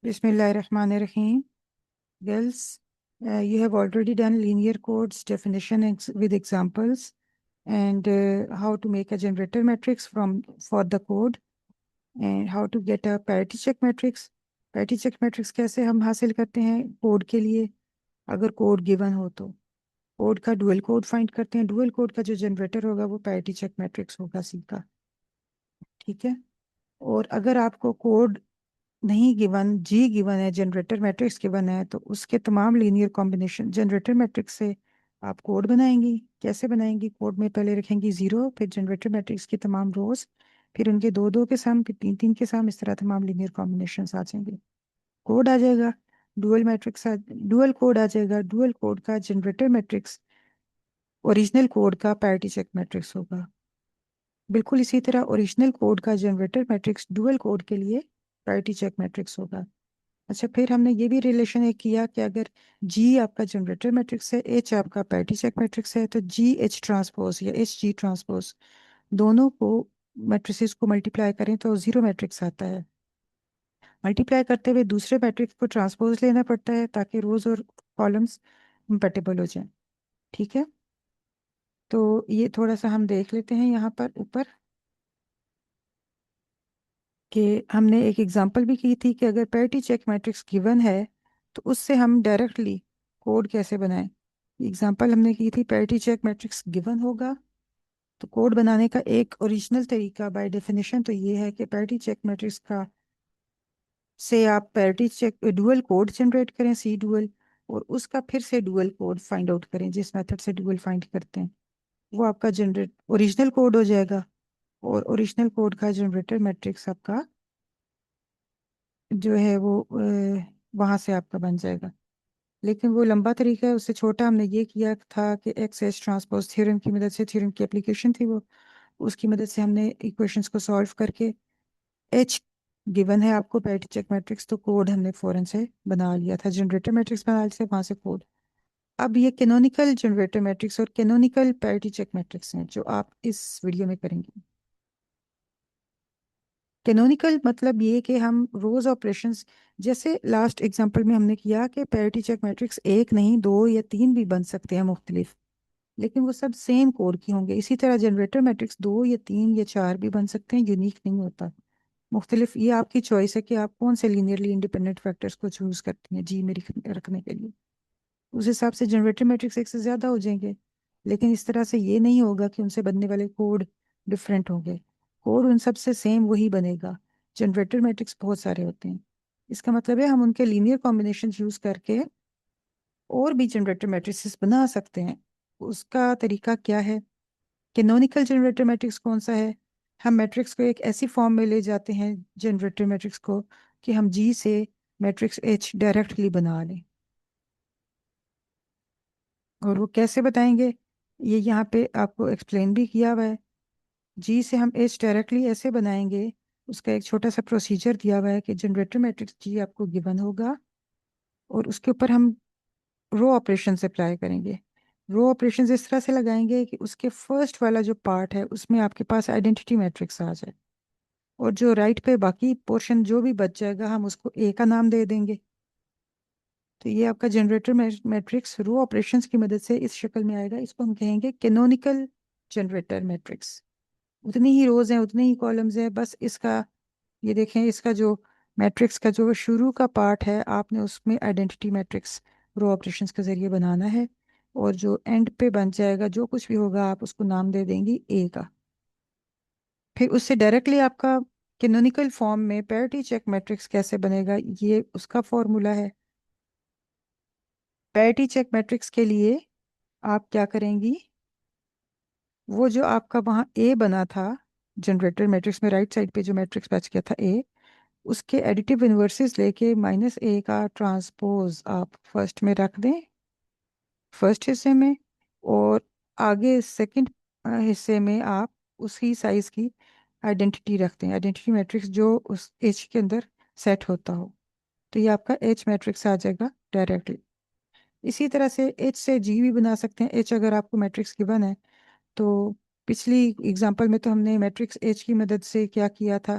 Bismillahirrahmanirrahim. Girls, you have already done linear codes definition with examples and how to make a generator matrix for the code and how to get a parity check matrix. Parity check matrix कैसे हम हासिल करते हैं code के लिए अगर code given हो तो कोड का डुअल कोड फाइंड करते हैं। डुअल कोड का जो जनरेटर होगा वो पैरिटी चेक मैट्रिक्स होगा सीधा। ठीक है। और अगर आपको कोड नहीं गिवन, जी गिवन है, जनरेटर मैट्रिक्स गिवन है, तो उसके तमाम लीनियर कॉम्बिनेशन जनरेटर मैट्रिक्स से आप कोड बनाएंगी। कैसे बनाएंगी? कोड में पहले रखेंगी जीरो, फिर जनरेटर मैट्रिक्स की तमाम रोज, फिर उनके दो दो के सम, फिर तीन तीन के सम, इस तरह तमाम लीनियर कॉम्बिनेशन आ जाएंगे। कोड आ जाएगा। डुअल कोड आ जाएगा। डुअल कोड का जनरेटर मैट्रिक्स ओरिजिनल कोड का पैरिटी चेक मैट्रिक्स होगा। बिल्कुल इसी तरह ओरिजिनल कोड का जनरेटर मैट्रिक्स डुअल कोड के लिए पैरिटी चेक मैट्रिक्स होगा। अच्छा, फिर हमने ये भी रिलेशन एक किया कि अगर जी आपका जनरेटर मैट्रिक्स है, एच आपका पैरिटी चेक मैट्रिक्स है, तो जी एच ट्रांसपोज या एच जी ट्रांसपोज दोनों को मैट्रिसेस को मल्टीप्लाई करें तो जीरो मैट्रिक्स आता है। मल्टीप्लाई करते हुए दूसरे मैट्रिक्स को ट्रांसपोज लेना पड़ता है ताकि रोज और कॉलम्स कंपेटिबल हो जाएं। ठीक है। तो ये थोड़ा सा हम देख लेते हैं यहाँ पर ऊपर कि हमने एक एग्जांपल भी की थी कि अगर पैरिटी चेक मैट्रिक्स गिवन है तो उससे हम डायरेक्टली कोड कैसे बनाएं। एग्जांपल हमने की थी पैरिटी चेक मैट्रिक्स गिवन होगा तो कोड बनाने का एक ओरिजिनल तरीका बाय डेफिनेशन तो ये है कि पैरिटी चेक मैट्रिक्स का से आप parity check dual code generate करें, सी डुअल, और उसका फिर से डुअल कोड फाइंड आउट करें। जिस मेथड से डुअल फाइंड करते हैं वो आपका जनरेट ओरिजिनल कोड हो जाएगा और ओरिजिनल कोड का जनरेटर मैट्रिक्स आपका जो है वो वहां से आपका बन जाएगा। लेकिन वो लंबा तरीका है, उससे छोटा हमने ये किया था कि एक्स एच ट्रांसपोज थ्योरम की मदद से, थ्योरम की एप्लीकेशन थी वो, उसकी मदद से हमने इक्वेशंस को सॉल्व करके एच गिवन है आपको पैरिटी चेक मैट्रिक्स, तो कोड हमने फौरन से बना लिया था, जनरेटर मैट्रिक्स बना लिया था, वहां से कोड। अब ये कैनोनिकल जनरेटर मैट्रिक्स और कैनोनिकल पैरिटी चेक मैट्रिक्स हैं जो आप इस वीडियो में करेंगे। कैनोनिकल मतलब ये कि हम रोज ऑपरेशंस, जैसे लास्ट एग्जांपल में हमने किया कि पैरिटी चेक मैट्रिक्स एक नहीं दो या तीन भी बन सकते हैं मुख्तलिफ, लेकिन वो सब सेम कोड की होंगे। इसी तरह जनरेटर मैट्रिक्स दो या तीन या चार भी बन सकते हैं, यूनिक नहीं होता, मुख्तलिफ। ये आपकी चॉइस है कि आप कौन से लीनियरली इंडिपेंडेंट फैक्टर्स को चूज करती हैं जी में रखने के लिए। उस हिसाब से जनरेटर मैट्रिक्स एक से ज्यादा हो जाएंगे, लेकिन इस तरह से ये नहीं होगा कि उनसे बनने वाले कोड डिफरेंट होंगे। कोड उन सब से सेम वही बनेगा। जनरेटर मैट्रिक्स बहुत सारे होते हैं, इसका मतलब है हम उनके लीनियर कॉम्बिनेशन यूज करके और भी जनरेटर मैट्रिक्स बना सकते हैं। उसका तरीका क्या है? कैनोनिकल जनरेटर मैट्रिक्स कौन सा है? हम मैट्रिक्स को एक ऐसी फॉर्म में ले जाते हैं जनरेटर मैट्रिक्स को कि हम जी से मैट्रिक्स एच डायरेक्टली बना लें। और वो कैसे बताएंगे ये यहाँ पे आपको एक्सप्लेन भी किया हुआ है। जी से हम एच डायरेक्टली ऐसे बनाएंगे, उसका एक छोटा सा प्रोसीजर दिया हुआ है कि जनरेटर मैट्रिक्स जी आपको गिवन होगा और उसके ऊपर हम रो ऑपरेशन अप्लाई करेंगे। रो ऑपरेशन इस तरह से लगाएंगे कि उसके फर्स्ट वाला जो पार्ट है उसमें आपके पास आइडेंटिटी मैट्रिक्स आ जाए और जो राइट पे बाकी पोर्शन जो भी बच जाएगा हम उसको ए का नाम दे देंगे। तो ये आपका जनरेटर मैट्रिक्स रो ऑपरेशंस की मदद से इस शक्ल में आएगा। इसको हम कहेंगे कैनोनिकल जनरेटर मैट्रिक्स। उतनी ही रोज हैं, उतने ही कॉलम्स हैं, बस इसका ये देखें, इसका जो मैट्रिक्स का जो शुरू का पार्ट है आपने उसमें आइडेंटिटी मैट्रिक्स रो ऑपरेशंस के जरिए बनाना है और जो एंड पे बन जाएगा जो कुछ भी होगा आप उसको नाम दे देंगी ए का। फिर उससे डायरेक्टली आपका कैनोनिकल फॉर्म में पैरिटी चेक मैट्रिक्स कैसे बनेगा, ये उसका फॉर्मूला है। पैरिटी चेक मैट्रिक्स के लिए आप क्या करेंगी, वो जो आपका वहाँ ए बना था जनरेटर मैट्रिक्स में, राइट साइड पे जो मैट्रिक्स बच गया था ए, उसके एडिटिव इन्वर्सेस लेके माइनस ए का ट्रांसपोज आप फर्स्ट में रख दें, फर्स्ट हिस्से में, और आगे सेकंड हिस्से में आप उसी साइज की आइडेंटिटी रख दें, आइडेंटिटी मैट्रिक्स जो उस एच के अंदर सेट होता हो। तो ये आपका एच मैट्रिक्स आ जाएगा डायरेक्टली। इसी तरह से एच से जी भी बना सकते हैं। एच अगर आपको मैट्रिक्स गिवन है तो पिछली एग्जांपल में तो हमने मैट्रिक्स एच की मदद से क्या किया था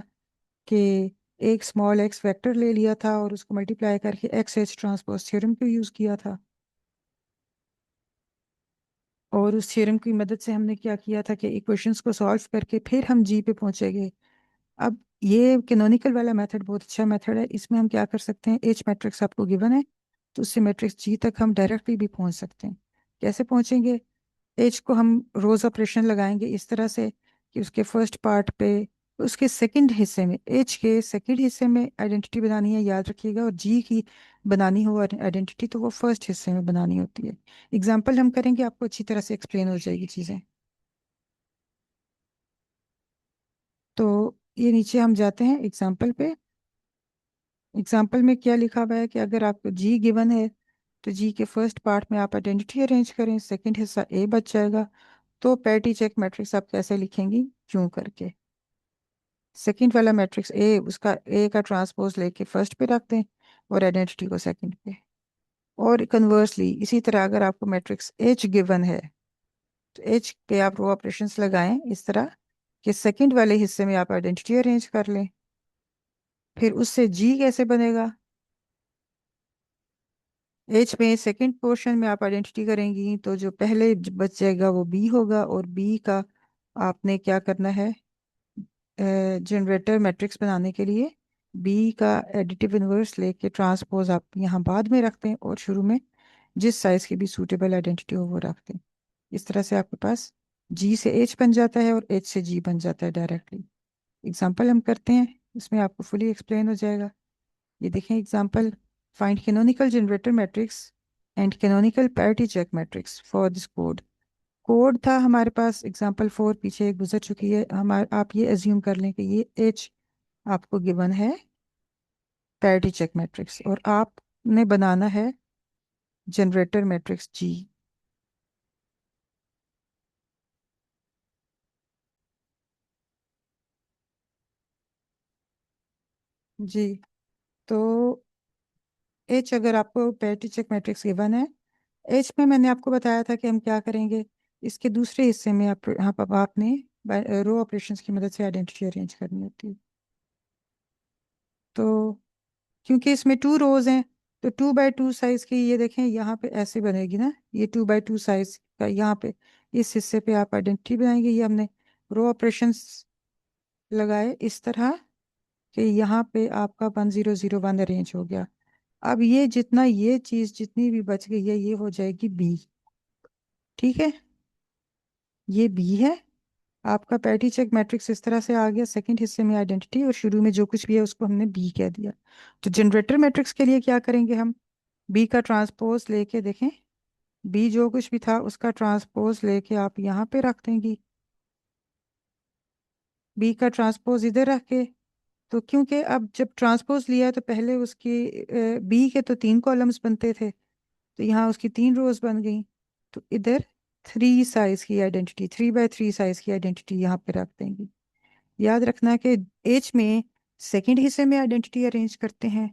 कि एक स्मॉल एक्स वेक्टर ले लिया था और उसको मल्टीप्लाई करके एक्स एच ट्रांसपोज थ्योरम को यूज़ किया था। और उस थ्योरम की मदद से हमने क्या किया था कि इक्वेशंस को सॉल्व करके फिर हम जी पे पहुंचेंगे। अब ये कैनोनिकल वाला मेथड बहुत अच्छा मेथड है। इसमें हम क्या कर सकते हैं, एच मैट्रिक्स आपको गिवन है तो उससे मैट्रिक्स जी तक हम डायरेक्टली भी पहुंच सकते हैं। कैसे पहुंचेंगे, एच को हम रोज ऑपरेशन लगाएंगे इस तरह से कि उसके फर्स्ट पार्ट पे, उसके सेकंड हिस्से में, एच के सेकंड हिस्से में आइडेंटिटी बनानी है याद रखिएगा, और जी की बनानी हो आइडेंटिटी तो वो फर्स्ट हिस्से में बनानी होती है। एग्जाम्पल हम करेंगे, आपको अच्छी तरह से एक्सप्लेन हो जाएगी चीज़ें। तो ये नीचे हम जाते हैं एग्जाम्पल पे। एग्जाम्पल में क्या लिखा हुआ है कि अगर आपको जी गिवन है तो जी के फर्स्ट पार्ट में आप आइडेंटिटी अरेंज करें, सेकंड हिस्सा ए बच जाएगा। तो पैटी चेक मैट्रिक्स आप कैसे लिखेंगी, क्यों करके सेकंड वाला मैट्रिक्स ए, उसका ए का ट्रांसपोज लेके फर्स्ट पे रख दें और आइडेंटिटी को सेकंड पे। और कन्वर्सली इसी तरह अगर आपको मैट्रिक्स एच गिवन है तो एच पे आप रो ऑपरेशंस लगाएं इस तरह कि सेकंड वाले हिस्से में आप आइडेंटिटी अरेंज कर लें। फिर उससे जी कैसे बनेगा, एच में सेकंड पोर्शन में आप आइडेंटिटी करेंगी तो जो पहले बच जाएगा वो बी होगा, और बी का आपने क्या करना है, जनरेटर मैट्रिक्स बनाने के लिए बी का एडिटिव इनवर्स लेके ट्रांसपोज आप यहाँ बाद में रखते हैं और शुरू में जिस साइज की भी सूटेबल आइडेंटिटी हो वो रखते हैं। इस तरह से आपके पास जी से एच बन जाता है और एच से जी बन जाता है डायरेक्टली। एग्जाम्पल हम करते हैं, इसमें आपको फुली एक्सप्लेन हो जाएगा। ये देखें example, find canonical generator matrix and canonical parity check matrix for this code. Code था हमारे पास एग्जाम्पल 4, पीछे एक गुजर चुकी है हमारे, आप ये एज्यूम कर लें कि ये एच आपको गिवन है पैरिटी चेक मैट्रिक्स, और आपने बनाना है जनरेटर मैट्रिक्स जी। जी, तो एच अगर आपको पैरिटी चेक मैट्रिक्स गिवन है, एच में मैंने आपको बताया था कि हम क्या करेंगे, इसके दूसरे हिस्से में आप यहाँ पर आपने रो ऑपरेशंस की मदद से आइडेंटिटी अरेंज करनी होती है। तो क्योंकि इसमें 2 रोज हैं तो 2 बाई 2 साइज की, ये देखें यहाँ पे ऐसे बनेगी ना, ये 2 बाई 2 साइज का यहाँ पे इस हिस्से पे आप आइडेंटिटी बनाएंगे। ये हमने रो ऑपरेशंस लगाए इस तरह कि यहाँ पे आपका 1001 अरेंज हो गया। अब ये जितना, ये चीज जितनी भी बच गई है ये हो जाएगी बी। ठीक है, ये बी है आपका पैटी चेक मैट्रिक्स। इस तरह से आ गया, सेकंड हिस्से में आइडेंटिटी और शुरू में जो कुछ भी है उसको हमने बी कह दिया। तो जनरेटर मैट्रिक्स के लिए क्या करेंगे हम, बी का ट्रांसपोज लेके देखें, बी जो कुछ भी था उसका ट्रांसपोज लेके आप यहाँ पे रख देंगी, बी का ट्रांसपोज इधर रख के। तो क्योंकि अब जब ट्रांसपोज लिया तो पहले उसकी बी के तो 3 कॉलम्स बनते थे, तो यहाँ उसकी 3 रोज बन गई। तो इधर 3 साइज की आइडेंटिटी, 3 बाई 3 साइज की आइडेंटिटी यहाँ पे रख देंगी। याद रखना कि एच में सेकंड हिस्से में आइडेंटिटी अरेंज करते हैं,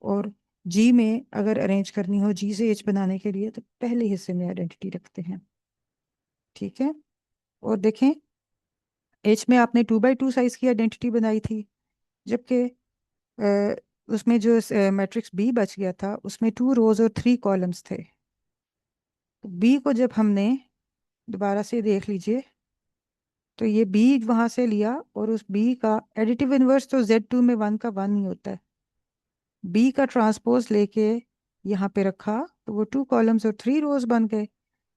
और जी में अगर अरेंज करनी हो जी से एच बनाने के लिए तो पहले हिस्से में आइडेंटिटी रखते हैं। ठीक है, और देखें एच में आपने 2 बाई 2 साइज की आइडेंटिटी बनाई थी, जबकि उसमें जो मैट्रिक्स बी बच गया था उसमें 2 रोज और 3 कॉलम्स थे। तो बी को जब हमने दोबारा से देख लीजिए तो ये बी वहां से लिया और उस बी का एडिटिव इनवर्स तो Z2 में 1 का 1 ही होता है, बी का ट्रांसपोज लेके यहाँ पे रखा तो वो 2 कॉलम्स और 3 रोज बन गए।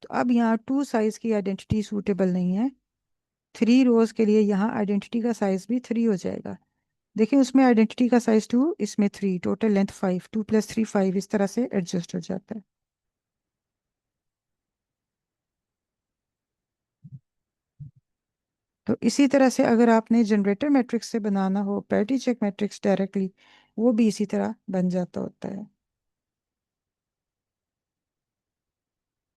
तो अब यहाँ 2 साइज की आइडेंटिटी सूटेबल नहीं है, 3 रोज के लिए यहाँ आइडेंटिटी का साइज भी 3 हो जाएगा। देखिए उसमें आइडेंटिटी का साइज 2, इसमें 3, टोटल लेंथ 5, 2 + 3 5, इस तरह से एडजस्ट हो जाता है। तो इसी तरह से अगर आपने जनरेटर मैट्रिक्स से बनाना हो पैटी चेक मैट्रिक्स डायरेक्टली, वो भी इसी तरह बन जाता होता है।